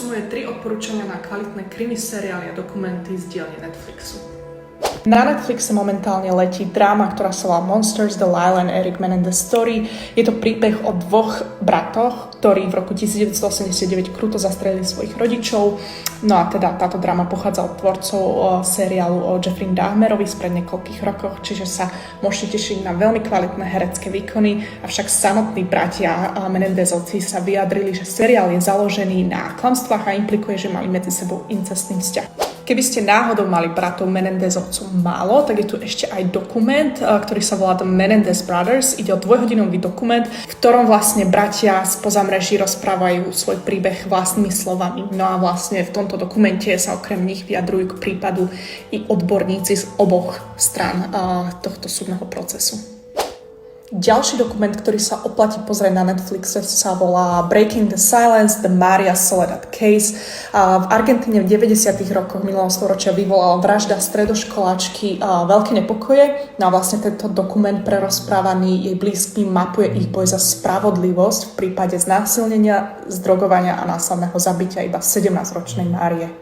sú moje 3 odporúčania na kvalitné krimi seriály a dokumenty z dielne Netflixu. Na Netflixe momentálne letí dráma, ktorá sa volá Monsters, The Lyle and Eric Menendez Story. Je to príbeh o 2 bratoch, ktorí v roku 1989 kruto zastrelili svojich rodičov. No a teda táto dráma pochádza od tvorcov seriálu o Jeffrey Dahmerovi spred niekoľkých rokov, čiže sa môžete tešiť na veľmi kvalitné herecké výkony, avšak samotní bratia Menendezovci sa vyjadrili, že seriál je založený na klamstvách a implikuje, že mali medzi sebou incestný vzťah. Keby ste náhodou mali bratov Menendezovcov málo, tak je tu ešte aj dokument, ktorý sa volá The Menendez Brothers. Ide o 2-hodinový dokument, v ktorom vlastne bratia spoza mreží rozprávajú svoj príbeh vlastnými slovami. No a vlastne v tomto dokumente sa okrem nich vyjadrujú k prípadu i odborníci z oboch strán tohto súdneho procesu. Ďalší dokument, ktorý sa oplatí pozrieť na Netflixe, sa volá Breaking the Silence, The Maria Soledad Case. V Argentíne v 90. rokoch minulého storočia vyvolala vražda stredoškoláčky veľké nepokoje. No a vlastne tento dokument prerozprávaný jej blízkym mapuje ich boj za spravodlivosť v prípade znásilnenia, zdrogovania a násilného zabitia iba 17-ročnej Márie.